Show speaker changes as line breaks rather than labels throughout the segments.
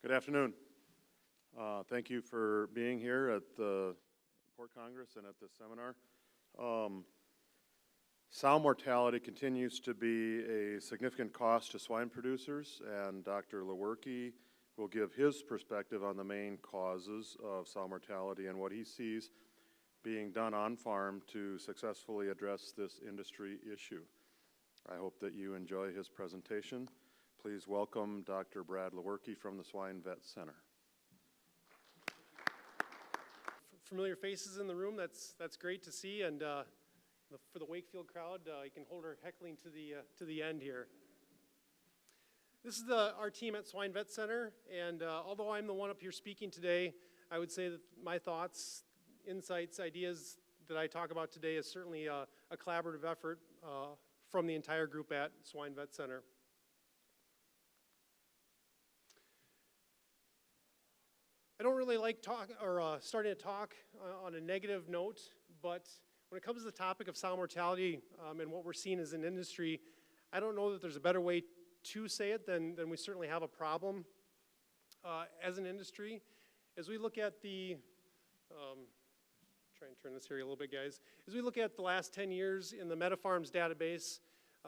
Good afternoon. Thank you for being here at the Pork Congress and at this seminar. Sow mortality continues to be a significant cost to swine producers, and Dr. Leuwerke will give his perspective on the main causes of sow mortality and what he sees being done on farm to successfully address this industry issue. I hope that you enjoy his presentation. Please welcome Dr. Brad Leuwerke from the Swine Vet Center.
Familiar faces in the room, that's great to see, and for the Wakefield crowd, you can hold our heckling to the end here. This is our team at Swine Vet Center, and although I'm the one up here speaking today, I would say that my thoughts, insights, ideas that I talk about today is certainly a collaborative effort from the entire group at Swine Vet Center. I don't really like starting to talk on a negative note, but when it comes to the topic of sow mortality and what we're seeing as an industry, I don't know that there's a better way to say it than we certainly have a problem as an industry. As we look at try and turn this here a little bit, guys. As we look at the last 10 years in the MetaFarms database,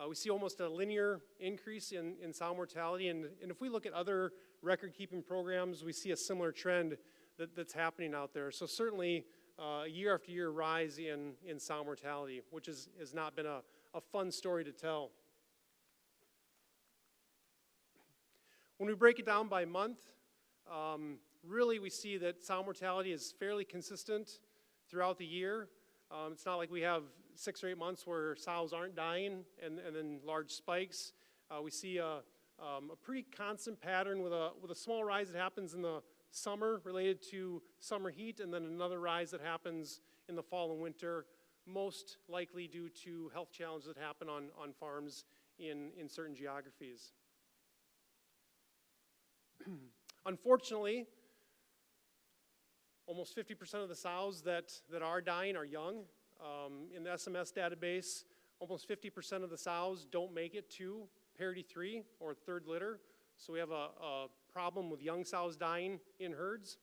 we see almost a linear increase in sow mortality, and if we look at other record-keeping programs, we see a similar trend that's happening out there. So certainly, year after year rise in sow mortality, which has not been a fun story to tell. When we break it down by month, really we see that sow mortality is fairly consistent throughout the year. It's not like we have 6 or 8 months where sows aren't dying and then large spikes. We see a pretty constant pattern with a small rise that happens in the summer related to summer heat, and then another rise that happens in the fall and winter, most likely due to health challenges that happen on farms in certain geographies. Unfortunately, almost 50% of the sows that are dying are young. In the SMS database, almost 50% of the sows don't make it to parity 3 or third litter. So we have a problem with young sows dying in herds.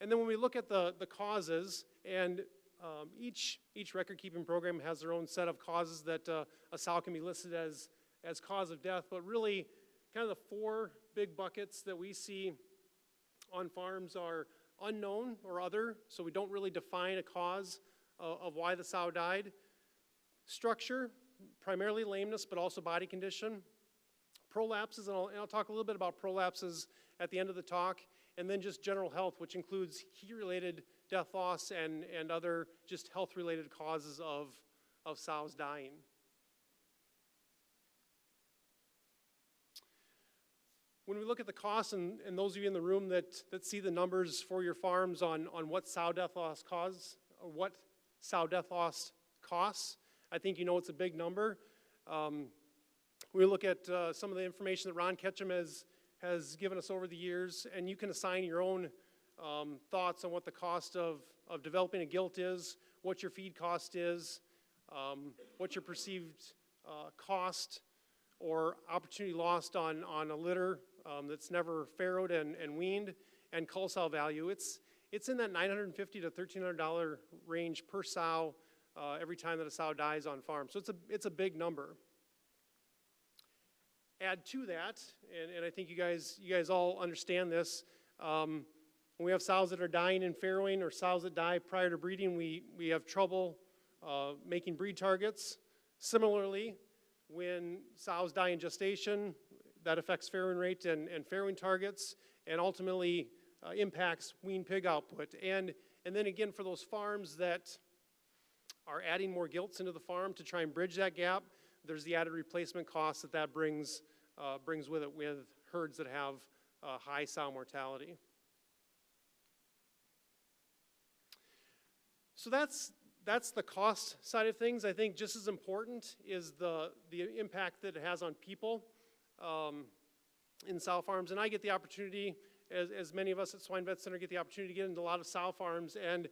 And then when we look at the causes, and each record-keeping program has their own set of causes that a sow can be listed as cause of death, but really kind of the 4 big buckets that we see on farms are unknown or other, so we don't really define a cause of why the sow died. Structure, primarily lameness, but also body condition. Prolapses, and I'll talk a little bit about prolapses at the end of the talk, and then just general health, which includes heat-related death loss and other just health-related causes of sows dying. When we look at the costs, and those of you in the room that see the numbers for your farms on what sow death loss costs, or what sow death loss costs, I think you know it's a big number. We look at some of the information that Ron Ketchum has given us over the years, and you can assign your own thoughts on what the cost of developing a gilt is, what your feed cost is, what your perceived cost or opportunity lost on a litter that's never farrowed and weaned, and cull sow value. It's in that $950 to $1,300 range per sow every time that a sow dies on farm. So it's a big number. Add to that, and I think you guys all understand this, when we have sows that are dying in farrowing or sows that die prior to breeding, we have trouble making breed targets. Similarly, when sows die in gestation, that affects farrowing rate and farrowing targets, and ultimately impacts wean pig output. And then again, for those farms that are adding more gilts into the farm to try and bridge that gap, there's the added replacement cost that brings with it with herds that have high sow mortality. So that's the cost side of things. I think just as important is the impact that it has on people in sow farms. And I get the opportunity, as many of us at Swine Vet Center get the opportunity to get into a lot of sow farms, and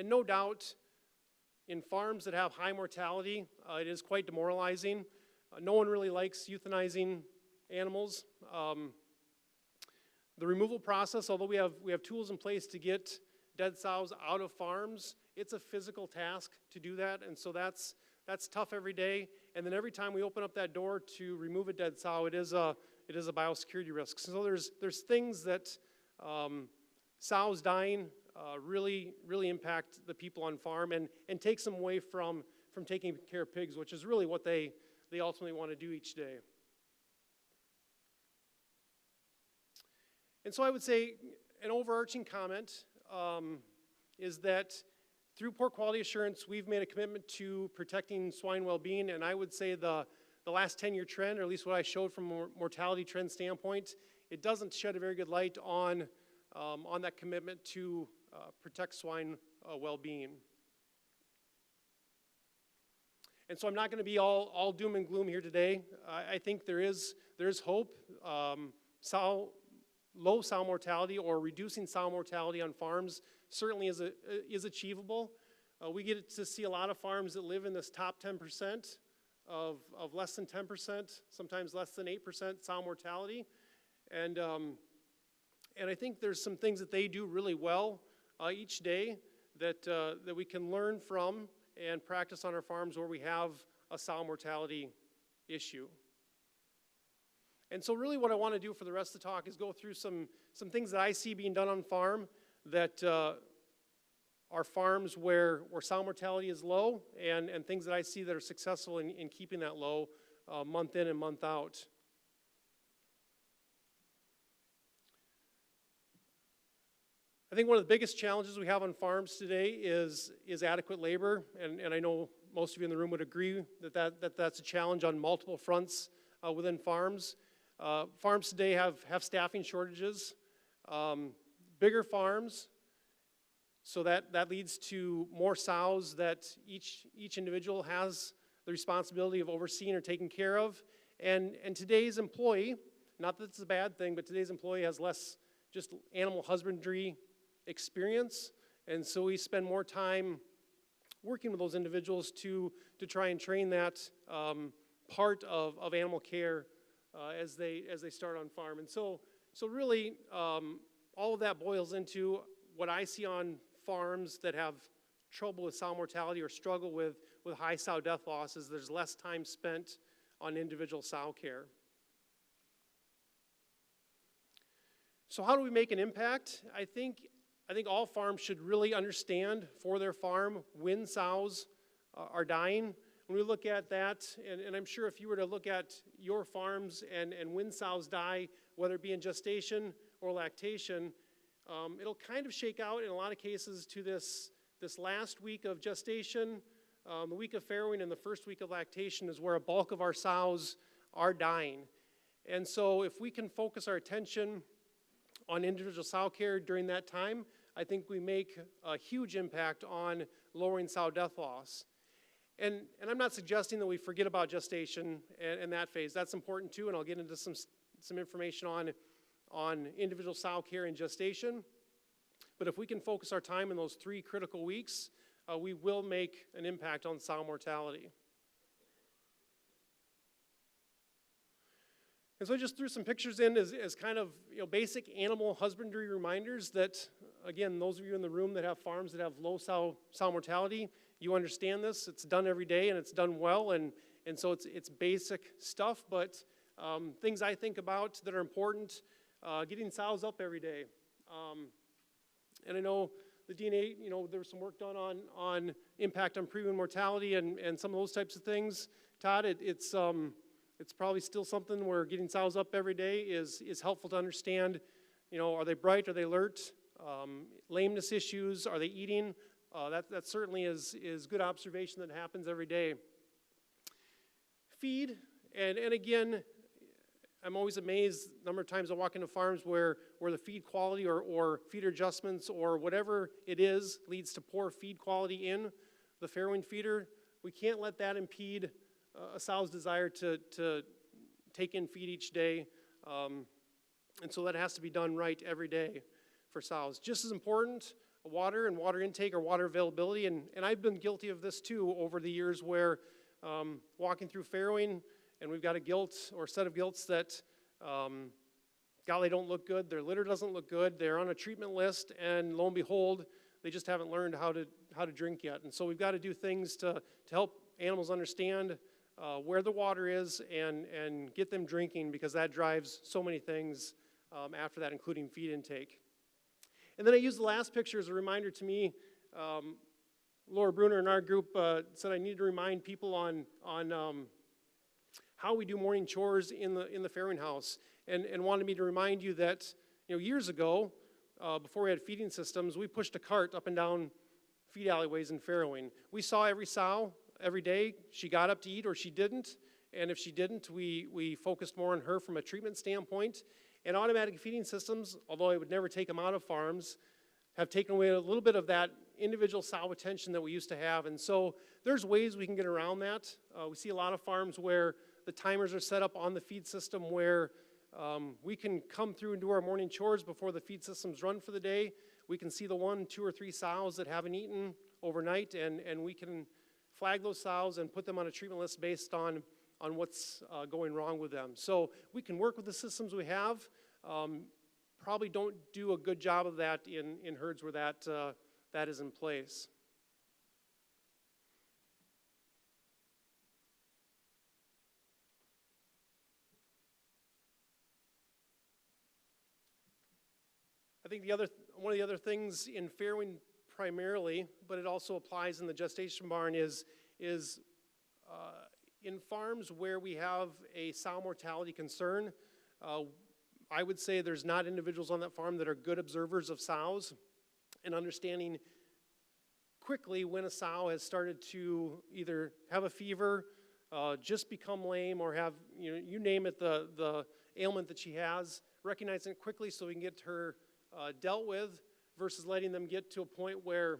no doubt in farms that have high mortality, it is quite demoralizing. No one really likes euthanizing animals. The removal process, although we have tools in place to get dead sows out of farms, it's a physical task to do that, and so that's tough every day. And then every time we open up that door to remove a dead sow, it is a biosecurity risk. So there's things that sows dying really impact the people on farm and takes them away from taking care of pigs, which is really what they ultimately want to do each day. And so I would say an overarching comment is that through pork quality assurance, we've made a commitment to protecting swine well-being, and I would say the last 10-year trend, or at least what I showed from a mortality trend standpoint, it doesn't shed a very good light on that commitment to protect swine well-being. And so I'm not going to be all doom and gloom here today. I think there is hope. Low sow mortality or reducing sow mortality on farms certainly is achievable. We get to see a lot of farms that live in this top 10% of less than 10%, sometimes less than 8% sow mortality. And I think there's some things that they do really well each day that we can learn from and practice on our farms where we have a sow mortality issue. And so really what I want to do for the rest of the talk is go through some things that I see being done on farm that are farms where sow mortality is low and things that I see that are successful in keeping that low month in and month out. I think one of the biggest challenges we have on farms today is adequate labor, and I know most of you in the room would agree that's a challenge on multiple fronts within farms. Farms today have staffing shortages. Bigger farms, so that leads to more sows that each individual has the responsibility of overseeing or taking care of. And today's employee, not that it's a bad thing, but today's employee has less just animal husbandry experience, and so we spend more time working with those individuals to try and train that part of animal care as they start on farm. And so really all of that boils into what I see on farms that have trouble with sow mortality or struggle with high sow death losses. There's less time spent on individual sow care. So how do we make an impact? I think all farms should really understand for their farm when sows are dying. When we look at that, and I'm sure if you were to look at your farms and when sows die, whether it be in gestation or lactation, it'll kind of shake out in a lot of cases to this last week of gestation, the week of farrowing, and the first week of lactation is where a bulk of our sows are dying. And so if we can focus our attention on individual sow care during that time, I think we make a huge impact on lowering sow death loss. And I'm not suggesting that we forget about gestation and that phase. That's important too, and I'll get into some information on individual sow care and gestation. But if we can focus our time in those 3 critical weeks, we will make an impact on sow mortality. And so I just threw some pictures in as kind of basic animal husbandry reminders that, again, those of you in the room that have farms that have low sow mortality, you understand this. It's done every day and it's done well, and so it's basic stuff, but things I think about that are important, getting sows up every day. And I know the DNA, there was some work done on impact on prewean mortality and some of those types of things. Todd, it's probably still something where getting sows up every day is helpful to understand, are they bright, are they alert, lameness issues, are they eating? That certainly is good observation that happens every day. Feed, and again, I'm always amazed the number of times I walk into farms where the feed quality or feeder adjustments or whatever it is leads to poor feed quality in the farrowing feeder. We can't let that impede a sow's desire to take in feed each day, and so that has to be done right every day for sows. Just as important, water and water intake or water availability, and I've been guilty of this too over the years where walking through farrowing and we've got a gilt or set of gilts that golly, don't look good, their litter doesn't look good, they're on a treatment list, and lo and behold, they just haven't learned how to drink yet. And so we've got to do things to help animals understand where the water is and get them drinking, because that drives so many things after that, including feed intake. And then I use the last picture as a reminder to me. Laura Bruner in our group said I need to remind people on how we do morning chores in the farrowing house, and wanted me to remind you that years ago, before we had feeding systems, we pushed a cart up and down feed alleyways in farrowing. We saw every sow every day. She got up to eat or she didn't, and if she didn't, we focused more on her from a treatment standpoint. And automatic feeding systems, although I would never take them out of farms, have taken away a little bit of that individual sow attention that we used to have. And so there's ways we can get around that. We see a lot of farms where the timers are set up on the feed system where we can come through and do our morning chores before the feed systems run for the day. We can see the 1, 2, or 3 sows that haven't eaten overnight, and we can flag those sows and put them on a treatment list based on what's going wrong with them. So we can work with the systems we have. Probably don't do a good job of that in herds where that is in place. I think one of the other things in farrowing primarily, but it also applies in the gestation barn, is in farms where we have a sow mortality concern, I would say there's not individuals on that farm that are good observers of sows and understanding quickly when a sow has started to either have a fever, just become lame, or have, you name it, the ailment that she has, recognizing it quickly so we can get her dealt with, versus letting them get to a point where,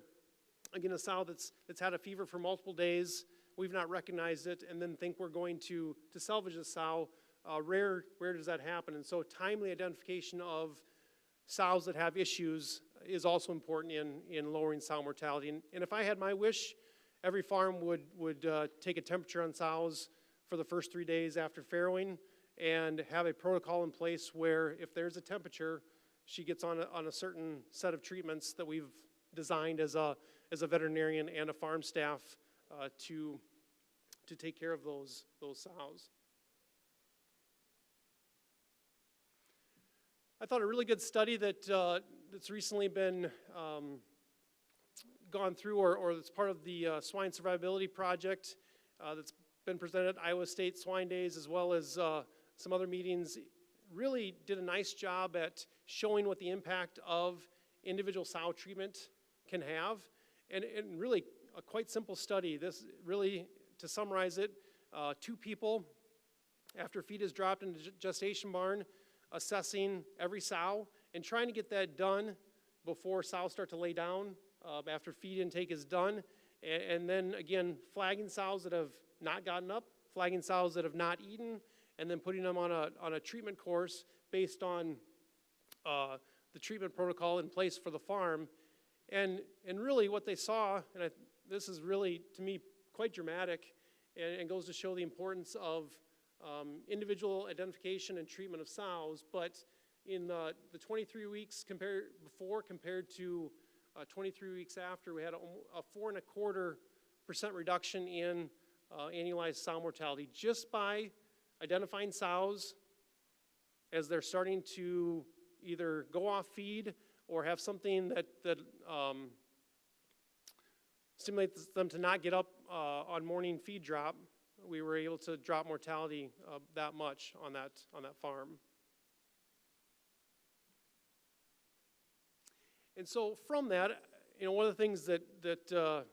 again, a sow that's had a fever for multiple days, we've not recognized it, and then think we're going to salvage the sow. Rare does that happen. And so timely identification of sows that have issues is also important in lowering sow mortality. And if I had my wish, every farm would take a temperature on sows for the first 3 days after farrowing and have a protocol in place where if there's a temperature, she gets on a certain set of treatments that we've designed as a veterinarian and a farm staff to take care of those sows. I thought a really good study that's recently been gone through, or that's part of the Swine Survivability Project that's been presented at Iowa State Swine Days, as well as some other meetings, really did a nice job at showing what the impact of individual sow treatment can have. And really a quite simple study. This really, to summarize it, 2 people after feed is dropped into the gestation barn, assessing every sow and trying to get that done before sows start to lay down after feed intake is done. And then again, flagging sows that have not gotten up, flagging sows that have not eaten, and then putting them on a treatment course based on the treatment protocol in place for the farm. And really what they saw, and this is really, to me, quite dramatic, and goes to show the importance of individual identification and treatment of sows. But in the 23 weeks compared to 23 weeks after, we had a 4.25% reduction in annualized sow mortality just by identifying sows as they're starting to either go off feed or have something that stimulates them to not get up on morning feed drop. We were able to drop mortality that much on that farm. And so from that, one of the things that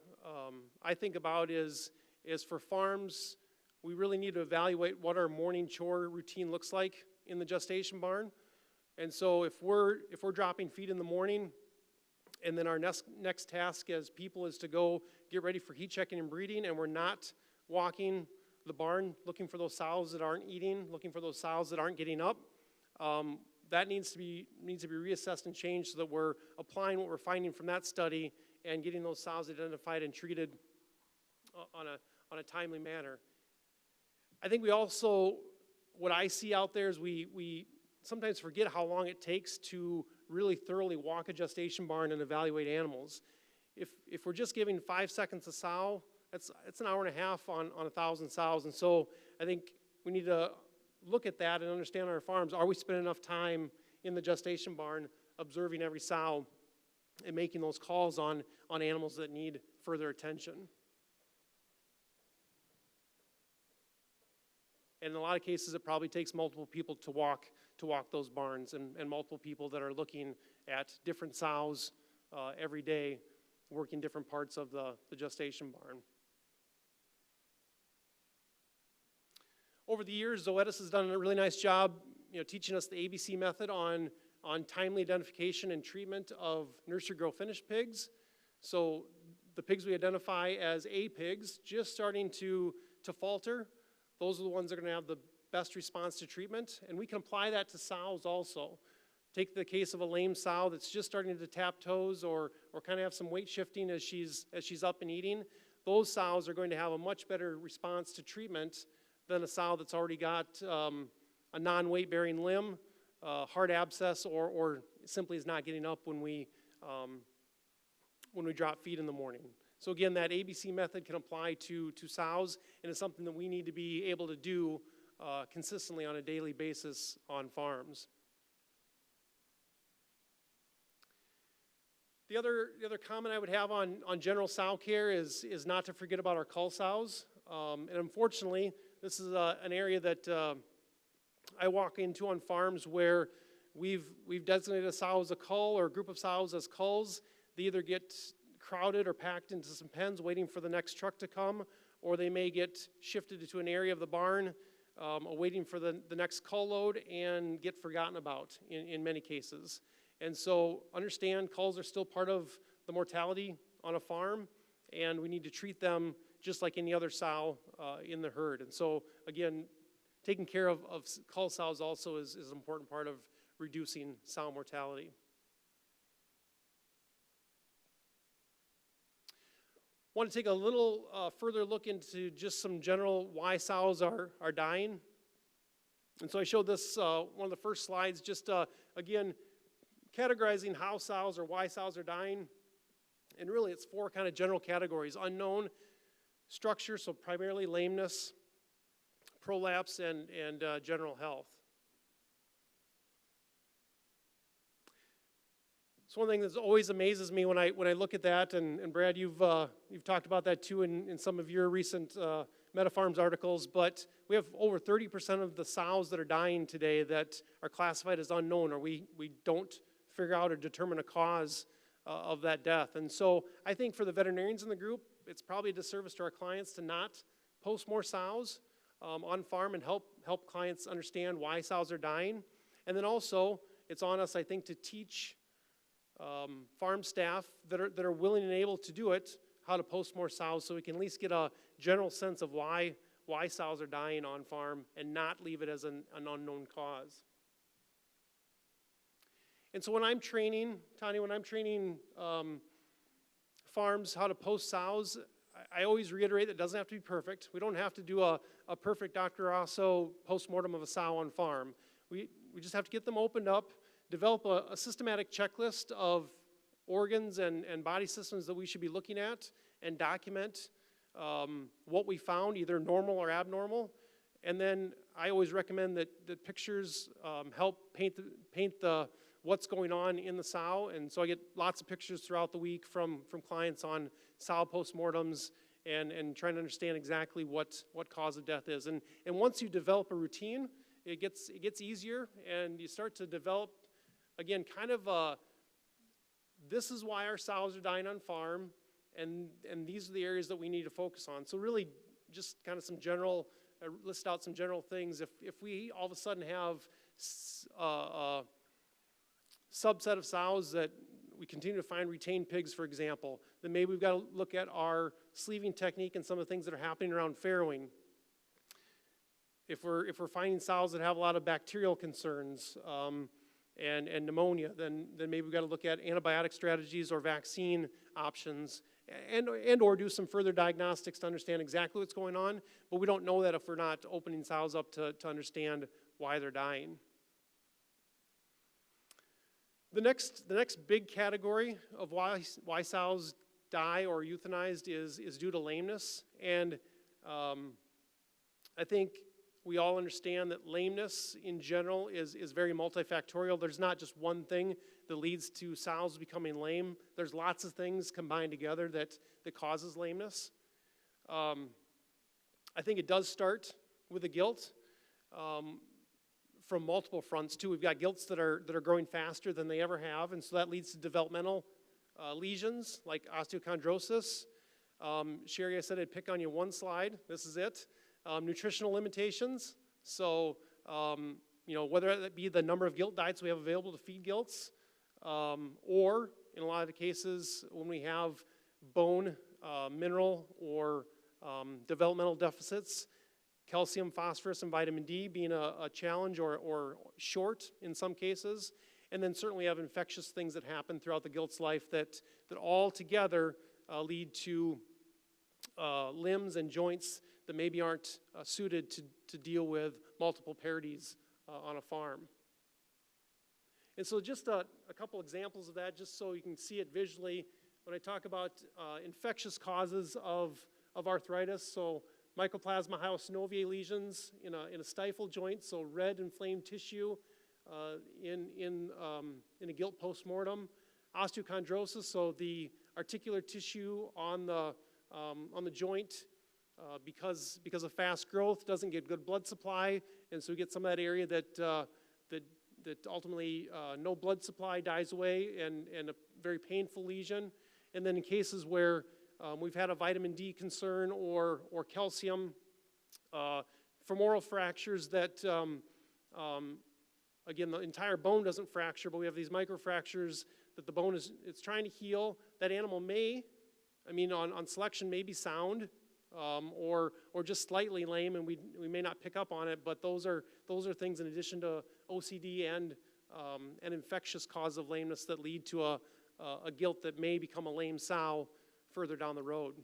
I think about is for farms, we really need to evaluate what our morning chore routine looks like in the gestation barn. And so if we're dropping feed in the morning, and then our next task as people is to go get ready for heat checking and breeding, and we're not walking the barn looking for those sows that aren't eating, looking for those sows that aren't getting up, that needs to be reassessed and changed so that we're applying what we're finding from that study and getting those sows identified and treated on a timely manner. I think we also, what I see out there is we sometimes forget how long it takes to really thoroughly walk a gestation barn and evaluate animals. If we're just giving 5 seconds a sow, it's an hour and a half on 1,000 sows. And so I think we need to look at that and understand our farms. Are we spending enough time in the gestation barn observing every sow and making those calls on animals that need further attention? And in a lot of cases, it probably takes multiple people to walk those barns, and multiple people that are looking at different sows every day, working different parts of the gestation barn. Over the years, Zoetis has done a really nice job, teaching us the ABC method on timely identification and treatment of nursery grow finished pigs. So the pigs we identify as A pigs, just starting to falter, those are the ones that are going to have the best response to treatment. And we can apply that to sows also. Take the case of a lame sow that's just starting to tap toes or kind of have some weight shifting as she's up and eating. Those sows are going to have a much better response to treatment than a sow that's already got a non-weight bearing limb, hard abscess, or simply is not getting up when we drop feed in the morning. So again, that ABC method can apply to sows, and it's something that we need to be able to do consistently on a daily basis on farms. The other comment I would have on general sow care is not to forget about our cull sows. And unfortunately, this is an area that I walk into on farms where we've designated a sow as a cull or a group of sows as culls. They either get crowded or packed into some pens waiting for the next truck to come, or they may get shifted to an area of the barn waiting for the next cull load and get forgotten about in many cases. And so understand culls are still part of the mortality on a farm, and we need to treat them just like any other sow in the herd. And so again, taking care of cull sows also is an important part of reducing sow mortality. I want to take a little further look into just some general why sows are dying. And so I showed this, one of the first slides, just again, categorizing how sows or why sows are dying. And really it's 4 kind of general categories: unknown structure, so primarily lameness, prolapse, and general health. So one thing that always amazes me when I look at that, and Brad, you've talked about that too in some of your recent MetaFarms articles, but we have over 30% of the sows that are dying today that are classified as unknown, or we don't figure out or determine a cause of that death. And so I think for the veterinarians in the group, it's probably a disservice to our clients to not post more sows on farm and help clients understand why sows are dying. And then also, it's on us, I think, to teach farm staff that are willing and able to do it how to post more sows, so we can at least get a general sense of why sows are dying on farm and not leave it as an unknown cause. And so when I'm training, Tanya, farms how to post sows, I always reiterate that it doesn't have to be perfect. We don't have to do a perfect Dr. Rosso postmortem of a sow on farm. We just have to get them opened up, develop a systematic checklist of organs and body systems that we should be looking at, and document what we found, either normal or abnormal. And then I always recommend that pictures help paint what's going on in the sow. And so I get lots of pictures throughout the week from clients on sow postmortems and trying to understand exactly what cause of death is. And once you develop a routine, it gets easier, and you start to develop, again, kind of this is why our sows are dying on farm, and these are the areas that we need to focus on. So really just kind of some general, list out some general things. If we all of a sudden have a subset of sows that we continue to find retained pigs, for example, then maybe we've got to look at our sleeving technique and some of the things that are happening around farrowing. If we're finding sows that have a lot of bacterial concerns and pneumonia, then maybe we've got to look at antibiotic strategies or vaccine options, and or do some further diagnostics to understand exactly what's going on. But we don't know that if we're not opening sows up to understand why they're dying. The next big category of why sows die or euthanized is due to lameness. And I think we all understand that lameness in general is very multifactorial. There's not just one thing that leads to sows becoming lame. There's lots of things combined together that causes lameness. I think it does start with the gilt from multiple fronts too. We've got gilts that are growing faster than they ever have, and so that leads to developmental lesions like osteochondrosis. Sherry, I said I'd pick on you one slide. This is it. Nutritional limitations. So, whether that be the number of gilt diets we have available to feed gilts, or in a lot of the cases when we have bone, mineral, or developmental deficits, calcium, phosphorus, and vitamin D being a challenge or short in some cases. And then certainly have infectious things that happen throughout the gilt's life that all together lead to limbs and joints that maybe aren't suited to deal with multiple parities on a farm. And so just a couple examples of that, just so you can see it visually. When I talk about infectious causes of arthritis, so Mycoplasma hyosinoviae lesions in a stifle joint, so red inflamed tissue in a gilt postmortem. Osteochondrosis, so the articular tissue on the joint because of fast growth doesn't get good blood supply, and so we get some of that area that ultimately no blood supply dies away and a very painful lesion. And then in cases where we've had a vitamin D concern or calcium, femoral fractures that, again, the entire bone doesn't fracture, but we have these microfractures that the bone it's trying to heal. That animal on selection may be sound or just slightly lame, and we may not pick up on it, but those are things in addition to OCD and an infectious cause of lameness that lead to a gilt that may become a lame sow further down the road.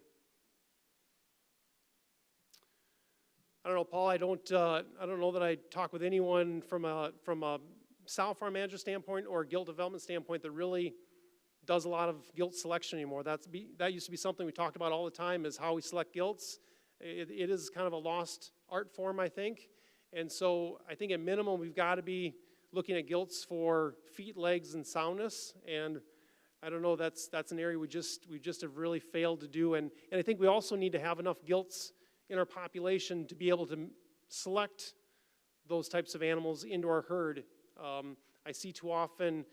I don't know, Paul. I don't know that I talk with anyone from a sow farm manager standpoint or a gilt development standpoint that really does a lot of gilt selection anymore. That used to be something we talked about all the time, is how we select gilts. It is kind of a lost art form, I think. And so I think at minimum we've got to be looking at gilts for feet, legs, and soundness. And I don't know, that's an area we just have really failed to do. And I think we also need to have enough gilts in our population to be able to select those types of animals into our herd. I see too often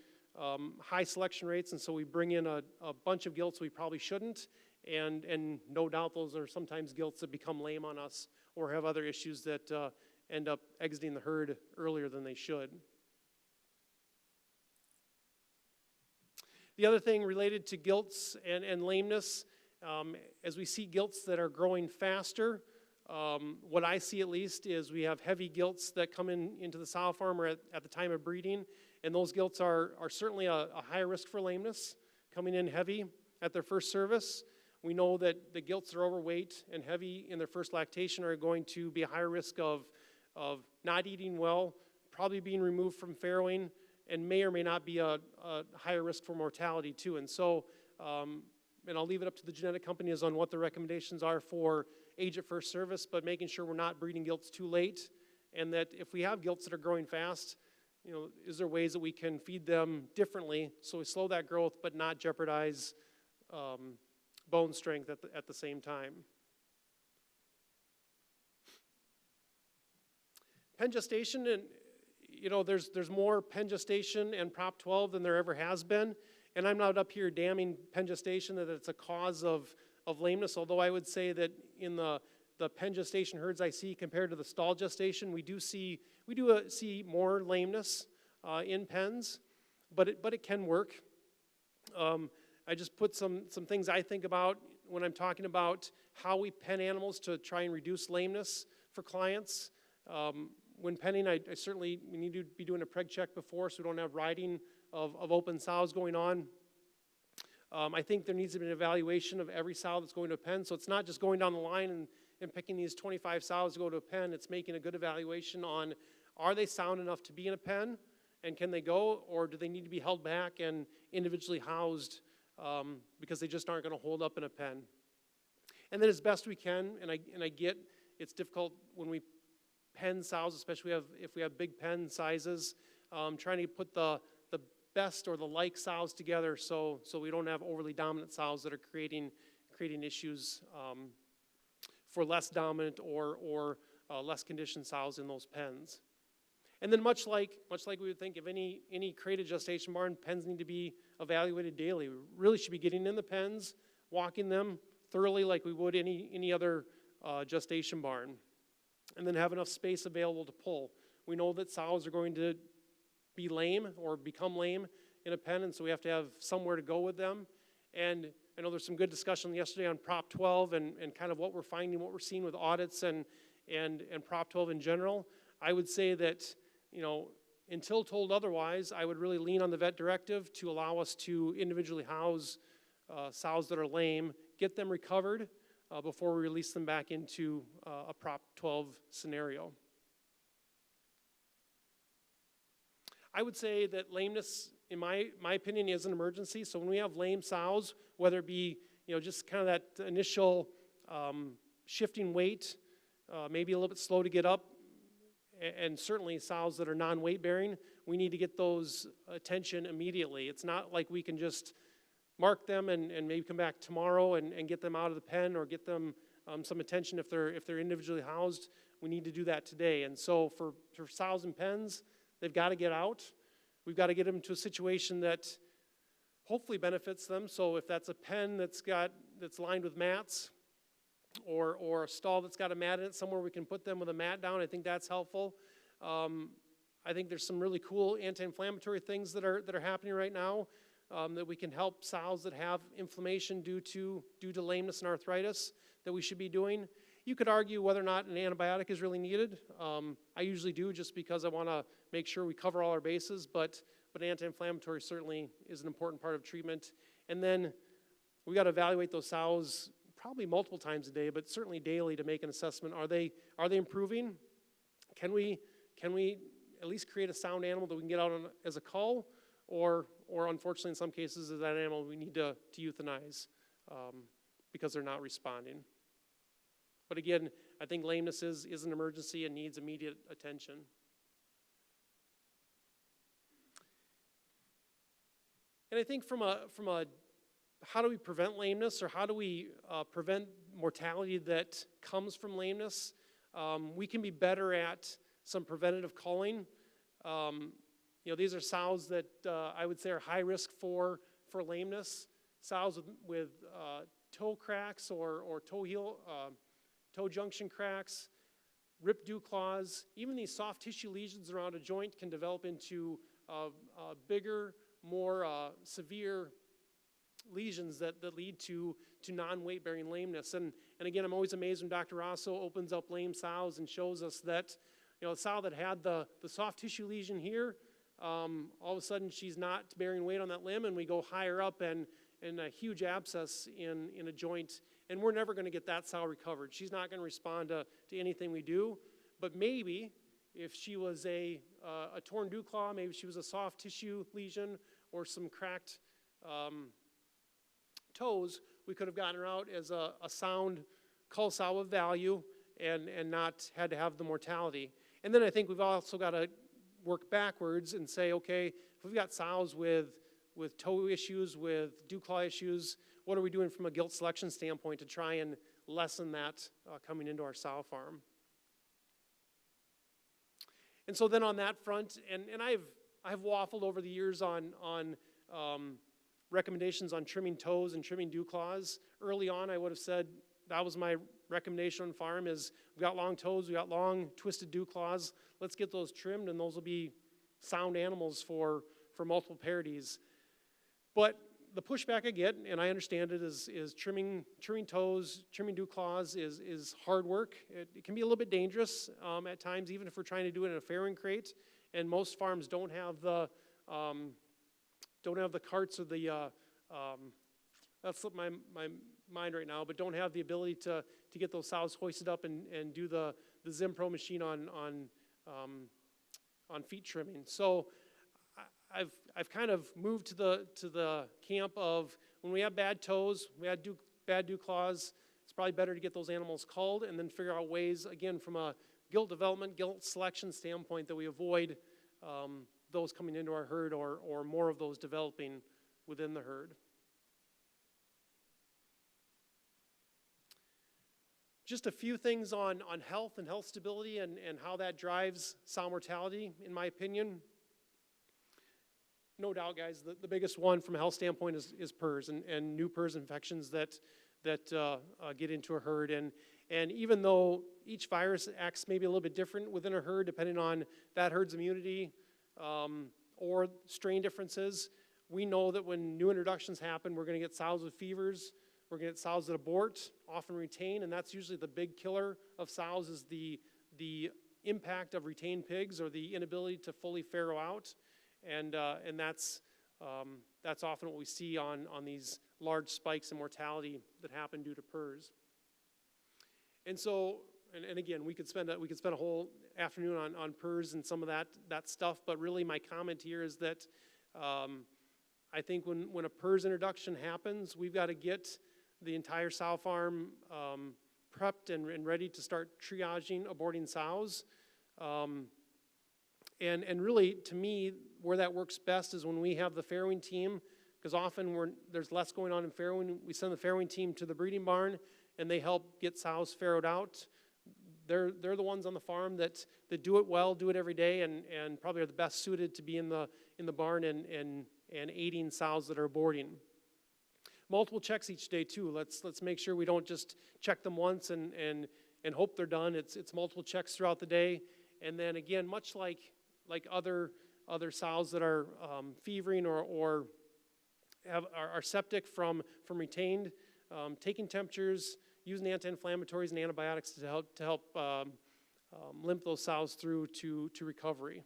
high selection rates, and so we bring in a bunch of gilts we probably shouldn't, and no doubt those are sometimes gilts that become lame on us or have other issues that end up exiting the herd earlier than they should. The other thing related to gilts and lameness, as we see gilts that are growing faster, what I see at least is we have heavy gilts that come into the sow farm or at the time of breeding, and those gilts are certainly a higher risk for lameness, coming in heavy at their first service. We know that the gilts that are overweight and heavy in their first lactation are going to be a higher risk of not eating well, probably being removed from farrowing, and may or may not be a higher risk for mortality too. And so, and I'll leave it up to the genetic companies on what the recommendations are for age at first service, but making sure we're not breeding gilts too late, and that if we have gilts that are growing fast, is there ways that we can feed them differently so we slow that growth but not jeopardize bone strength at the same time. Pen gestation, and there's more pen gestation and Prop 12 than there ever has been, and I'm not up here damning pen gestation that it's a cause of lameness, although I would say that in the pen gestation herds I see compared to the stall gestation, we do see more lameness in pens, but it can work. I just put some things I think about when I'm talking about how we pen animals to try and reduce lameness for clients. When penning, we need to be doing a preg check before so we don't have riding of open sows going on. I think there needs to be an evaluation of every sow that's going to a pen, so it's not just going down the line and picking these 25 sows to go to a pen. It's making a good evaluation on, are they sound enough to be in a pen, and can they go, or do they need to be held back and individually housed because they just aren't going to hold up in a pen? And then as best we can, and I get it's difficult when we pen sows, especially if we have big pen sizes, trying to put the best or the like sows together so we don't have overly dominant sows that are creating issues for less dominant or less conditioned sows in those pens. And then much like we would think of any crated gestation barn, pens need to be evaluated daily. We really should be getting in the pens, walking them thoroughly like we would any other gestation barn, and then have enough space available to pull. We know that sows are going to be lame or become lame in a pen, and so we have to have somewhere to go with them. And I know there's some good discussion yesterday on Prop 12 and kind of what we're finding, what we're seeing with audits and Prop 12 in general. I would say that, until told otherwise, I would really lean on the vet directive to allow us to individually house sows that are lame, get them recovered before we release them back into a Prop 12 scenario. I would say that lameness, in my opinion, is an emergency. So when we have lame sows, whether it be just kind of that initial shifting weight, maybe a little bit slow to get up, and certainly sows that are non-weight bearing, we need to get those attention immediately. It's not like we can just mark them and maybe come back tomorrow and get them out of the pen or get them some attention if they're individually housed. We need to do that today. And so for sows and pens, they've got to get out. We've got to get them to a situation that hopefully benefits them. So if that's a pen that's lined with mats, or a stall that's got a mat in it, somewhere we can put them with a mat down, I think that's helpful. I think there's some really cool anti-inflammatory things that are happening right now that we can help sows that have inflammation due to lameness and arthritis that we should be doing. You could argue whether or not an antibiotic is really needed. I usually do, just because I want to make sure we cover all our bases, but anti-inflammatory certainly is an important part of treatment. And then we got to evaluate those sows probably multiple times a day, but certainly daily, to make an assessment. Are they improving? Can we at least create a sound animal that we can get out on as a cull, or unfortunately in some cases is that animal we need to euthanize because they're not responding. But again, I think lameness is an emergency and needs immediate attention. And I think from a how do we prevent lameness, or how do we prevent mortality that comes from lameness? We can be better at some preventative culling. These are sows that I would say are high risk for lameness. Sows with toe cracks or toe junction cracks, ripped dew claws, even these soft tissue lesions around a joint can develop into bigger, more severe lesions that lead to non-weight bearing lameness. And again, I'm always amazed when Dr. Rosso opens up lame sows and shows us that a sow that had the soft tissue lesion here, all of a sudden she's not bearing weight on that limb, and we go higher up and a huge abscess in a joint, and we're never going to get that sow recovered. She's not going to respond to anything we do. But maybe if she was a torn dew claw, maybe she was a soft tissue lesion or some cracked toes, we could have gotten her out as a sound cull sow of value and not had to have the mortality. And then I think we've also got to work backwards and say, okay, if we've got sows with toe issues, with dew claw issues, what are we doing from a gilt selection standpoint to try and lessen that coming into our sow farm? And so then on that front, and I've waffled over the years on recommendations on trimming toes and trimming dew claws. Early on, I would have said that was my recommendation on farm is we've got long toes, we've got long twisted dew claws. Let's get those trimmed, and those will be sound animals for multiple parities. But the pushback I get, and I understand it, is trimming toes, trimming dew claws is hard work. It can be a little bit dangerous at times, even if we're trying to do it in a farrowing crate. And most farms don't have the carts or the that's slipped my mind right now, but don't have the ability to get those sows hoisted up and do the Zimpro machine on feet trimming. So I've kind of moved to the camp of when we have bad toes, we have bad dew claws, it's probably better to get those animals culled and then figure out ways, again, from a gilt development, gilt selection standpoint, that we avoid those coming into our herd or more of those developing within the herd. Just a few things on health and health stability and how that drives sow mortality, in my opinion. No doubt, guys, the biggest one from a health standpoint is PRRS and new PRRS infections that get into a herd. And even though each virus acts maybe a little bit different within a herd, depending on that herd's immunity or strain differences, we know that when new introductions happen, we're going to get sows with fevers, we're going to get sows that abort, often retain, and that's usually the big killer of sows is the impact of retained pigs or the inability to fully farrow out. And that's often what we see on these large spikes in mortality that happen due to PRRS. And so, and again, we could spend a whole afternoon on PRRS and some of that stuff. But really, my comment here is that I think when a PRRS introduction happens, we've got to get the entire sow farm prepped and ready to start triaging aborting sows. And really, to me, where that works best is when we have the farrowing team, because often there's less going on in farrowing. We send the farrowing team to the breeding barn, and they help get sows farrowed out. They're the ones on the farm that do it well, do it every day, and probably are the best suited to be in the barn and aiding sows that are aborting. Multiple checks each day too. Let's make sure we don't just check them once and hope they're done. It's multiple checks throughout the day, and then again, much like other sows that are fevering or are septic from retained, taking temperatures, using anti-inflammatories and antibiotics to help limp those sows through to recovery.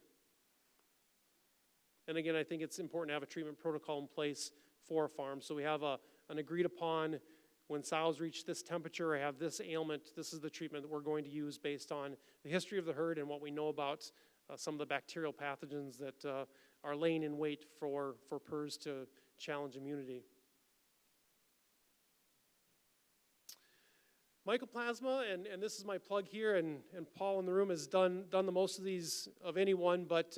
And again, I think it's important to have a treatment protocol in place for a farm. So we have an agreed upon, when sows reach this temperature or have this ailment, this is the treatment that we're going to use based on the history of the herd and what we know about some of the bacterial pathogens that are laying in wait for PRRS to challenge immunity. Mycoplasma, and this is my plug here, and Paul in the room has done the most of these of anyone, but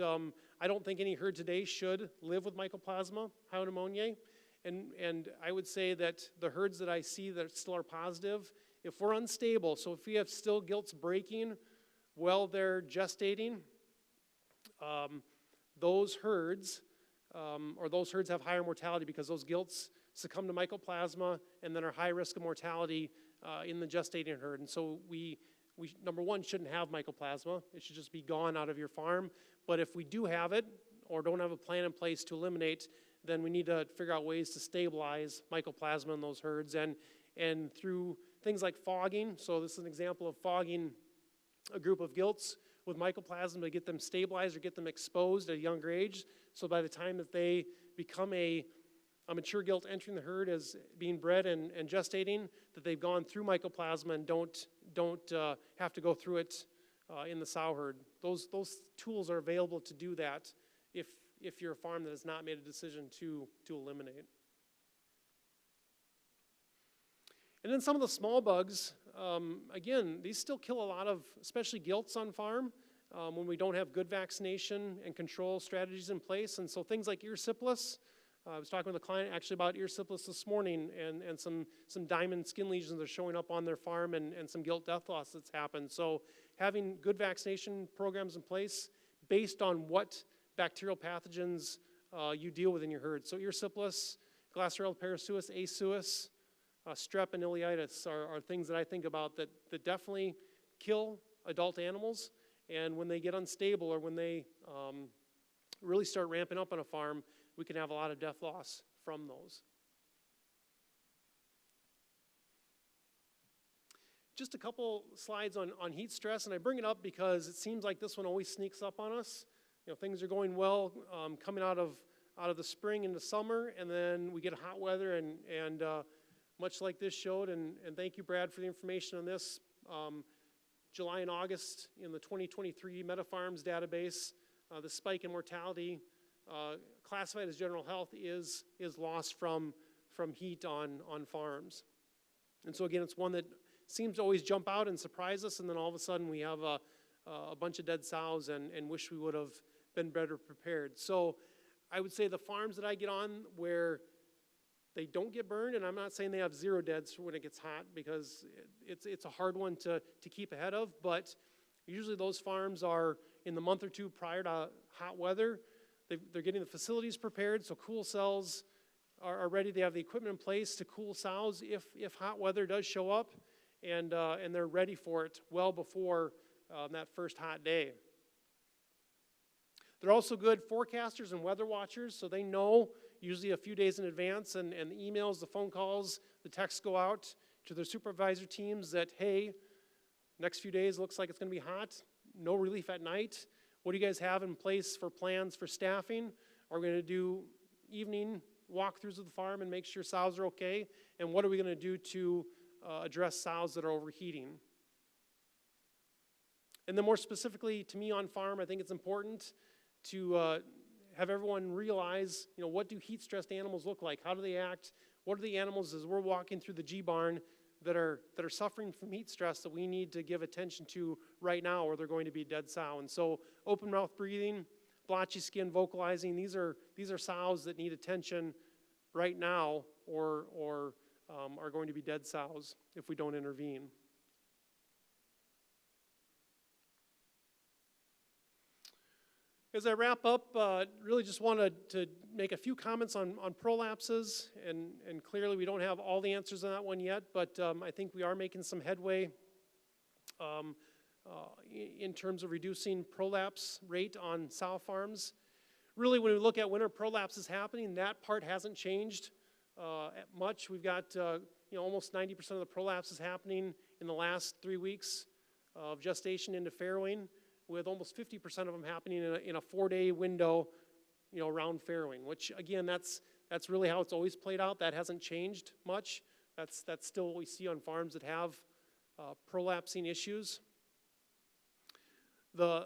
I don't think any herd today should live with Mycoplasma hypopneumoniae. And I would say that the herds that I see that still are positive, if we're unstable, so if we have still gilts breaking while they're gestating, those herds have higher mortality because those gilts succumb to Mycoplasma and then are high risk of mortality in the gestating herd. And so we number one, shouldn't have Mycoplasma. It should just be gone out of your farm. But if we do have it or don't have a plan in place to eliminate, then we need to figure out ways to stabilize Mycoplasma in those herds. And through things like fogging, so this is an example of fogging a group of gilts with Mycoplasma to get them stabilized or get them exposed at a younger age. So by the time that they become a mature gilt entering the herd as being bred and gestating, that they've gone through Mycoplasma and don't have to go through it in the sow herd. Those tools are available to do that if you're a farm that has not made a decision to eliminate. And then some of the small bugs, again, these still kill a lot of, especially gilts on farm, when we don't have good vaccination and control strategies in place. And so things like erysipelas, I was talking with a client actually about erysipelas this morning and some diamond skin lesions that are showing up on their farm and some gilt death loss that's happened. So having good vaccination programs in place based on what bacterial pathogens you deal with in your herd. So erysipelas, Glasserella parasuis, asuis, strep and ileitis are things that I think about that definitely kill adult animals. And when they get unstable or when they really start ramping up on a farm, we can have a lot of death loss from those. Just a couple slides on heat stress, and I bring it up because it seems like this one always sneaks up on us. You know, things are going well coming out of the spring into summer, and then we get hot weather, and much like this showed, and thank you, Brad, for the information on this. July and August in the 2023 MetaFarms database, the spike in mortality classified as general health is lost from heat on farms. And so again, it's one that seems to always jump out and surprise us, and then all of a sudden we have a bunch of dead sows and wish we would have been better prepared. So I would say the farms that I get on where they don't get burned, and I'm not saying they have zero deads when it gets hot, because it's a hard one to keep ahead of, but usually those farms are in the month or two prior to hot weather. They're getting the facilities prepared, so cool cells are ready. They have the equipment in place to cool sows if hot weather does show up, and they're ready for it well before that first hot day. They're also good forecasters and weather watchers, so they know usually a few days in advance, and the emails, the phone calls, the texts go out to their supervisor teams that, hey, next few days looks like it's going to be hot, no relief at night. What do you guys have in place for plans for staffing? Are we going to do evening walkthroughs of the farm and make sure sows are okay? And what are we going to do to address sows that are overheating? And then more specifically to me on farm, I think it's important to have everyone realize, what do heat-stressed animals look like? How do they act? What are the animals as we're walking through the G-barn that are suffering from heat stress that we need to give attention to right now, or they're going to be dead sow? And so open mouth breathing, blotchy skin, vocalizing, these are sows that need attention right now, or are going to be dead sows if we don't intervene. As I wrap up, really just wanted to make a few comments on prolapses, and clearly we don't have all the answers on that one yet, but I think we are making some headway in terms of reducing prolapse rate on sow farms. Really, when we look at when are prolapses happening, that part hasn't changed much. We've got almost 90% of the prolapses happening in the last 3 weeks of gestation into farrowing, with almost 50% of them happening in a 4-day window, around farrowing, which again, that's really how it's always played out. That hasn't changed much. That's still what we see on farms that have prolapsing issues. The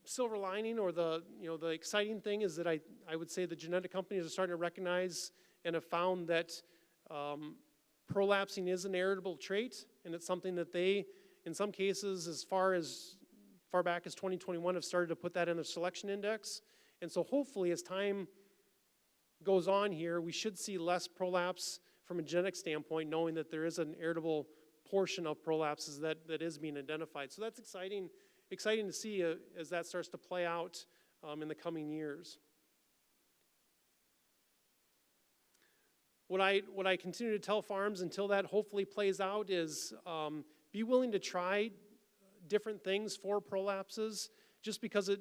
silver lining, or the exciting thing, is that I would say the genetic companies are starting to recognize and have found that prolapsing is an heritable trait, and it's something that they, in some cases, as far back as 2021, have started to put that in their selection index. And so hopefully as time goes on here, we should see less prolapse from a genetic standpoint, knowing that there is an heritable portion of prolapses that is being identified. So that's exciting to see as that starts to play out in the coming years. What I continue to tell farms until that hopefully plays out is be willing to try different things for prolapses. Just because it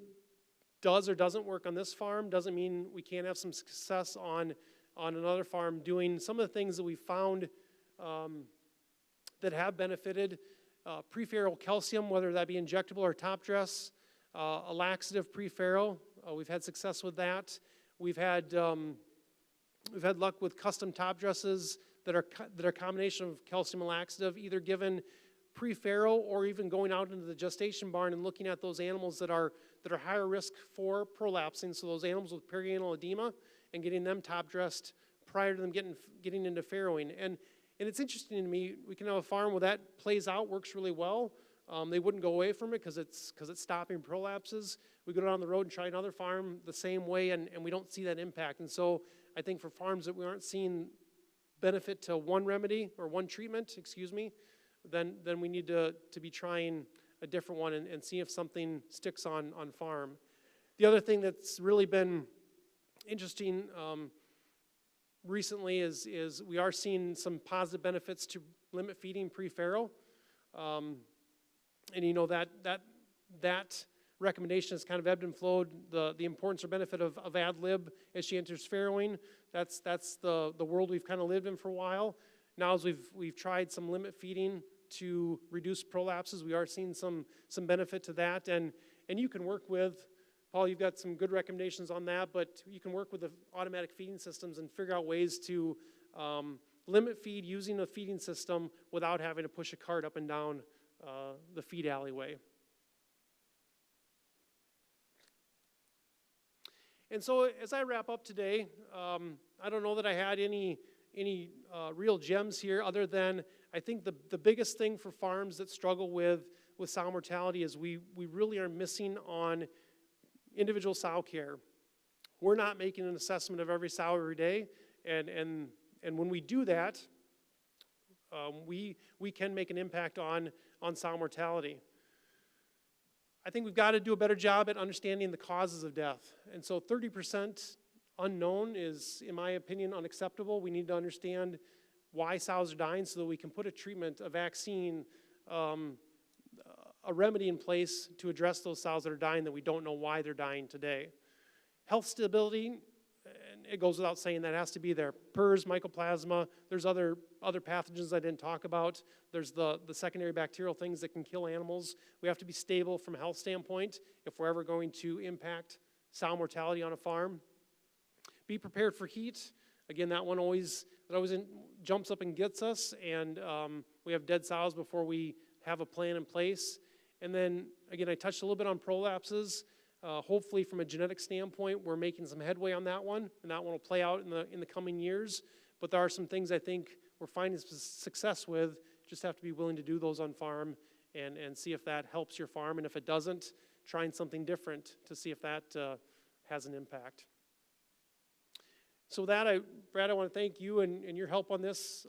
does or doesn't work on this farm doesn't mean we can't have some success on another farm doing some of the things that we found that have benefited. Pre-farrow calcium, whether that be injectable or top dress, a laxative pre-farrow, we've had success with that. We've had luck with custom top dresses that are a combination of calcium and laxative, either given pre-farrow or even going out into the gestation barn and looking at those animals that are higher risk for prolapsing, so those animals with perianal edema, and getting them top dressed prior to them getting into farrowing. And it's interesting to me, we can have a farm where that plays out, works really well. They wouldn't go away from it because it's stopping prolapses. We go down the road and try another farm the same way, and we don't see that impact. And so I think for farms that we aren't seeing benefit to one remedy, or one treatment, then we need to be trying a different one and see if something sticks on farm. The other thing that's really been interesting recently is we are seeing some positive benefits to limit feeding pre-farrow. And that recommendation has kind of ebbed and flowed. The importance or benefit of ad lib as she enters farrowing, that's the world we've kind of lived in for a while. Now as we've tried some limit feeding to reduce prolapses, we are seeing some benefit to that. And you can work with, Paul, you've got some good recommendations on that, but you can work with the automatic feeding systems and figure out ways to limit feed using a feeding system without having to push a cart up and down the feed alleyway. And so as I wrap up today, I don't know that I had any real gems here other than I think the biggest thing for farms that struggle with sow mortality is we really are missing on individual sow care. We're not making an assessment of every sow every day, and when we do that, we can make an impact on sow mortality. I think we've got to do a better job at understanding the causes of death. And so 30% unknown is, in my opinion, unacceptable. We need to understand why sows are dying so that we can put a treatment, a vaccine, a remedy in place to address those sows that are dying that we don't know why they're dying today. Health stability, and it goes without saying that has to be there. PRRS, mycoplasma, there's other pathogens I didn't talk about. There's the secondary bacterial things that can kill animals. We have to be stable from a health standpoint if we're ever going to impact sow mortality on a farm. Be prepared for heat. Again, that always jumps up and gets us, and we have dead sows before we have a plan in place. And then, again, I touched a little bit on prolapses. Hopefully, from a genetic standpoint, we're making some headway on that one, and that one will play out in the coming years. But there are some things I think we're finding success with. Just have to be willing to do those on farm and see if that helps your farm. And if it doesn't, trying something different to see if that has an impact. So with that, Brad, I want to thank you and your help on this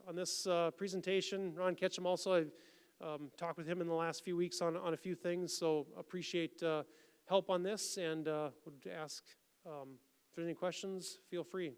presentation. Ron Ketchum also, I've talked with him in the last few weeks on a few things, so appreciate help on this, and would ask if there's any questions, feel free.